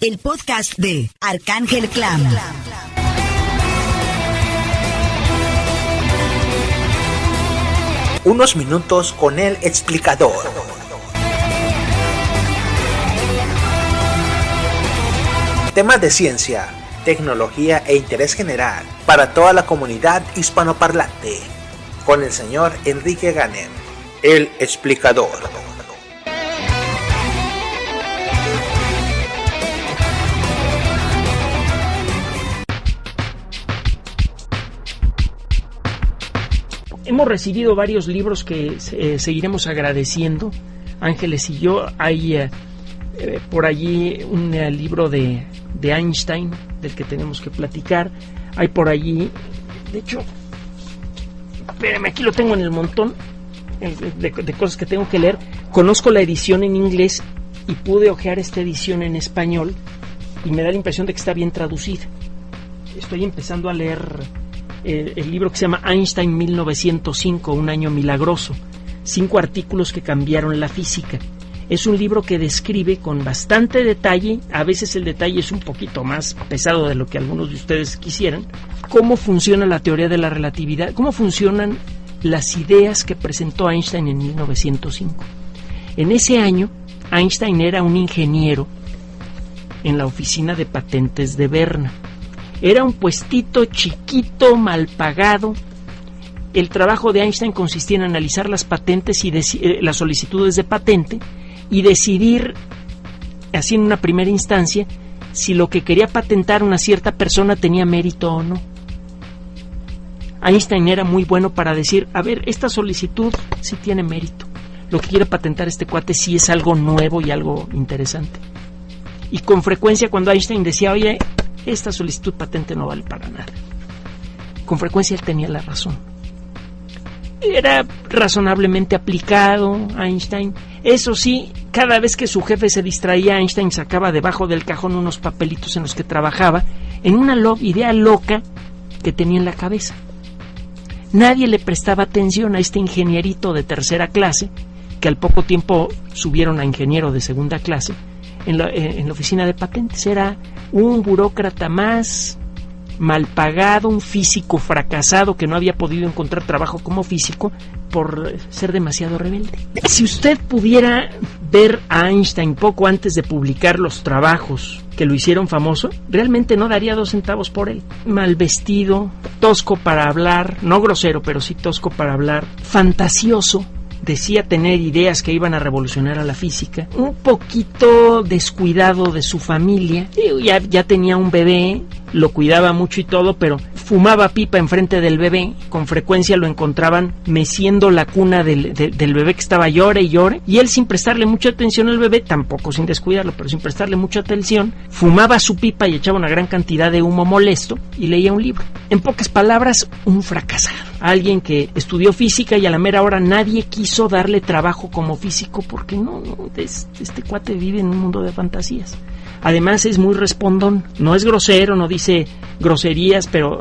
el podcast de Arcángel Clam. Unos minutos con el explicador. Temas de ciencia, tecnología e interés general para toda la comunidad hispanoparlante. Con el señor Enrique Ganem, el explicador. Hemos recibido varios libros que seguiremos agradeciendo, Ángeles y yo. Hay por allí un libro de Einstein del que tenemos que platicar. Hay por allí, de hecho, espérame, aquí lo tengo en el montón de cosas que tengo que leer. Conozco la edición en inglés y pude hojear esta edición en español y me da la impresión de que está bien traducida. Estoy empezando a leer el libro que se llama Einstein 1905, un año milagroso, 5 artículos que cambiaron la física. Es un libro que describe con bastante detalle, a veces el detalle es un poquito más pesado de lo que algunos de ustedes quisieran, cómo funciona la teoría de la relatividad, cómo funcionan las ideas que presentó Einstein en 1905. En ese año, Einstein era un ingeniero en la oficina de patentes de Berna. Era un puestito chiquito, mal pagado. El trabajo de Einstein consistía en analizar las patentes y las solicitudes de patente y decidir, así en una primera instancia, si lo que quería patentar una cierta persona tenía mérito o no. Einstein era muy bueno para decir, a ver, esta solicitud sí tiene mérito. Lo que quiere patentar este cuate sí es algo nuevo y algo interesante. Y con frecuencia cuando Einstein decía, oye, esta solicitud patente no vale para nada, con frecuencia él tenía la razón. Era razonablemente aplicado Einstein. Eso sí, cada vez que su jefe se distraía, Einstein sacaba debajo del cajón unos papelitos en los que trabajaba en una idea loca que tenía en la cabeza. Nadie le prestaba atención a este ingenierito de tercera clase, que al poco tiempo subieron a ingeniero de segunda clase, en la oficina de patentes. Era un burócrata más, mal pagado, un físico fracasado que no había podido encontrar trabajo como físico por ser demasiado rebelde. Si usted pudiera ver a Einstein poco antes de publicar los trabajos que lo hicieron famoso, realmente no daría 2 centavos por él. Mal vestido, tosco para hablar, no grosero, pero sí tosco para hablar, fantasioso. Decía tener ideas que iban a revolucionar a la física, un poquito descuidado de su familia, ya tenía un bebé, lo cuidaba mucho y todo, pero fumaba pipa enfrente del bebé. Con frecuencia lo encontraban meciendo la cuna del bebé que estaba llore y llore, y él, sin prestarle mucha atención al bebé, tampoco sin descuidarlo, pero sin prestarle mucha atención, fumaba su pipa y echaba una gran cantidad de humo molesto y leía un libro. En pocas palabras, un fracasado, alguien que estudió física y a la mera hora nadie quiso darle trabajo como físico porque este cuate vive en un mundo de fantasías. Además es muy respondón, no es grosero, no dice groserías, pero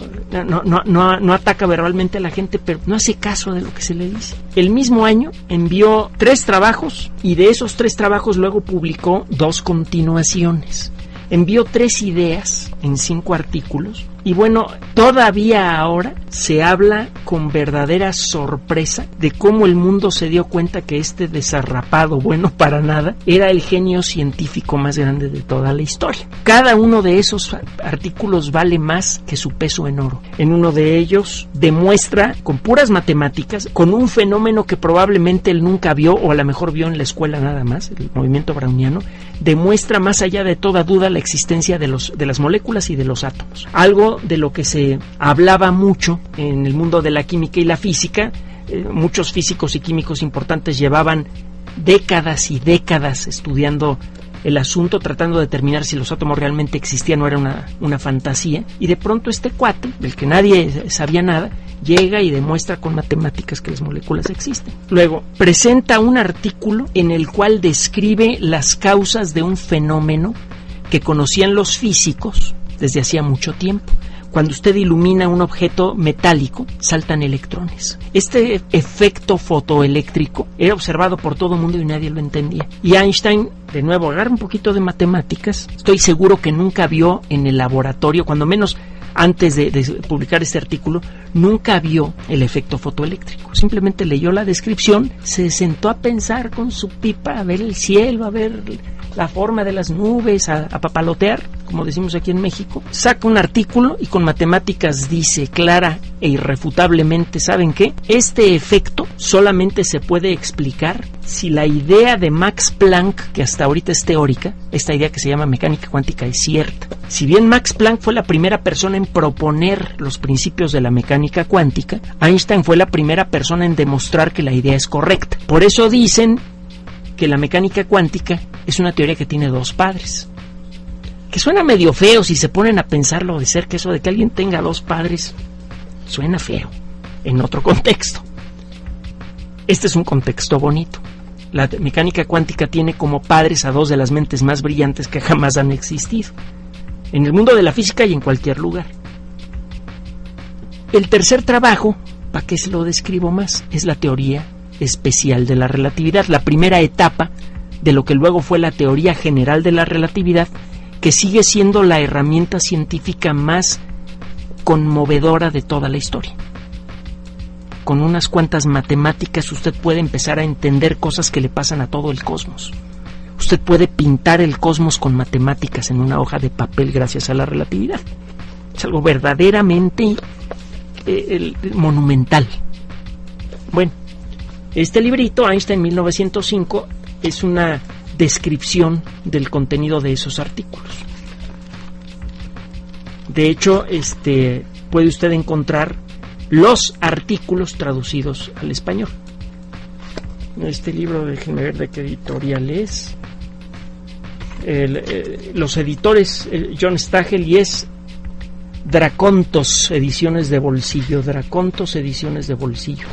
no ataca verbalmente a la gente, pero no hace caso de lo que se le dice. El mismo año envió 3 trabajos y de esos 3 trabajos luego publicó 2 continuaciones. Envió 3 ideas en 5 artículos y bueno, todavía ahora se habla con verdadera sorpresa de cómo el mundo se dio cuenta que este desarrapado, bueno para nada, era el genio científico más grande de toda la historia. Cada uno de esos artículos vale más que su peso en oro. En uno de ellos demuestra con puras matemáticas, con un fenómeno que probablemente él nunca vio o a lo mejor vio en la escuela nada más, el movimiento browniano, demuestra más allá de toda duda la existencia de las moléculas y de los átomos. Algo de lo que se hablaba mucho en el mundo de la química y la física. Muchos físicos y químicos importantes llevaban décadas y décadas estudiando el asunto, tratando de determinar si los átomos realmente existían o era una fantasía, y de pronto este cuate, del que nadie sabía nada, llega y demuestra con matemáticas que las moléculas existen. Luego presenta un artículo en el cual describe las causas de un fenómeno que conocían los físicos desde hacía mucho tiempo. cuando usted ilumina un objeto metálico, saltan electrones. Este efecto fotoeléctrico era observado por todo el mundo y nadie lo entendía. Y Einstein, de nuevo, agarra un poquito de matemáticas. Estoy seguro que nunca vio en el laboratorio, cuando menos antes de publicar este artículo, nunca vio el efecto fotoeléctrico. Simplemente leyó la descripción, se sentó a pensar con su pipa, a ver el cielo, a ver la forma de las nubes, a papalotear, como decimos aquí en México. Saca un artículo y con matemáticas dice clara e irrefutablemente, ¿saben qué? Este efecto solamente se puede explicar si la idea de Max Planck, que hasta ahorita es teórica, esta idea que se llama mecánica cuántica, es cierta. Si bien Max Planck fue la primera persona en proponer los principios de la mecánica cuántica, Einstein fue la primera persona en demostrar que la idea es correcta. Por eso dicen que la mecánica cuántica es una teoría que tiene dos padres. Que suena medio feo si se ponen a pensarlo de cerca, eso de que alguien tenga dos padres, suena feo en otro contexto. Este es un contexto bonito. La mecánica cuántica tiene como padres a dos de las mentes más brillantes que jamás han existido, en el mundo de la física y en cualquier lugar. El tercer trabajo, ¿para qué se lo describo más? Es la teoría especial de la relatividad, la primera etapa de lo que luego fue la teoría general de la relatividad, que sigue siendo la herramienta científica más conmovedora de toda la historia. Con unas cuantas matemáticas usted puede empezar a entender cosas que le pasan a todo el cosmos. Usted puede pintar el cosmos con matemáticas en una hoja de papel gracias a la relatividad. Es algo verdaderamente monumental. Bueno, este librito, Einstein 1905, es una descripción del contenido de esos artículos. De hecho, puede usted encontrar los artículos traducidos al español. Este libro, déjenme ver de qué editorial es. Los editores, John Stagel, y es Dracontos Ediciones de Bolsillo. Dracontos Ediciones de Bolsillo.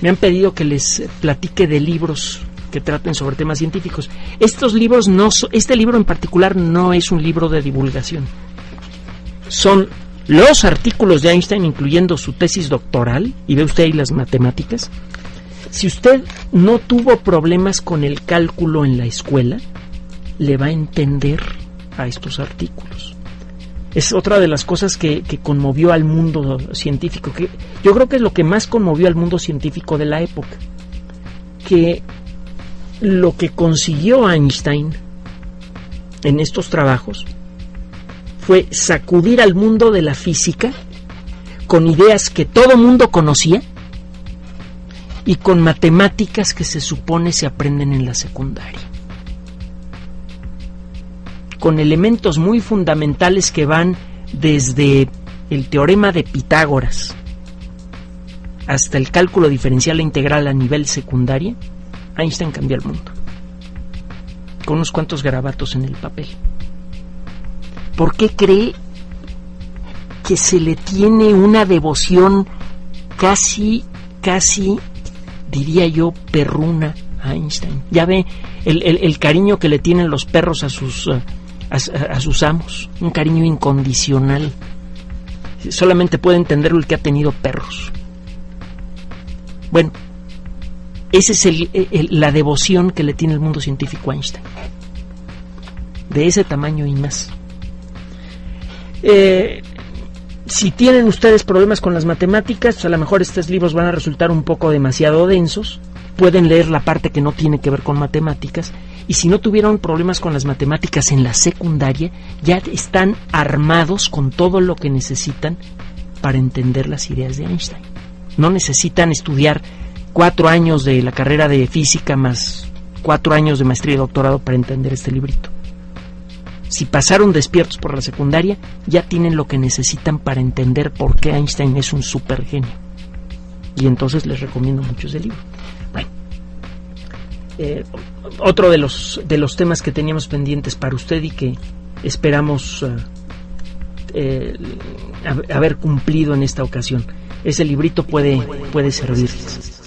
Me han pedido que les platique de libros que traten sobre temas científicos. Estos libros este libro en particular no es un libro de divulgación. Son los artículos de Einstein, incluyendo su tesis doctoral, y ve usted ahí las matemáticas. Si usted no tuvo problemas con el cálculo en la escuela, le va a entender a estos artículos. Es otra de las cosas que conmovió al mundo científico, que yo creo que es lo que más conmovió al mundo científico de la época, que lo que consiguió Einstein en estos trabajos fue sacudir al mundo de la física con ideas que todo mundo conocía y con matemáticas que se supone se aprenden en la secundaria, con elementos muy fundamentales que van desde el teorema de Pitágoras hasta el cálculo diferencial e integral a nivel secundaria. Einstein cambió el mundo con unos cuantos garabatos en el papel. ¿Por qué cree que se le tiene una devoción casi, diría yo, perruna a Einstein? Ya ve el cariño que le tienen los perros a sus amos, un cariño incondicional. Solamente puede entenderlo el que ha tenido perros. Bueno, esa es la devoción que le tiene el mundo científico a Einstein. De ese tamaño y más. Si tienen ustedes problemas con las matemáticas, pues a lo mejor estos libros van a resultar un poco demasiado densos. Pueden leer la parte que no tiene que ver con matemáticas. Y si no tuvieron problemas con las matemáticas en la secundaria, ya están armados con todo lo que necesitan para entender las ideas de Einstein. No necesitan estudiar 4 años de la carrera de física más 4 años de maestría y doctorado para entender este librito. Si pasaron despiertos por la secundaria, ya tienen lo que necesitan para entender por qué Einstein es un supergenio. Y entonces les recomiendo mucho ese libro. Bueno, otro de los temas que teníamos pendientes para usted y que esperamos haber cumplido en esta ocasión. Ese librito puede servirles.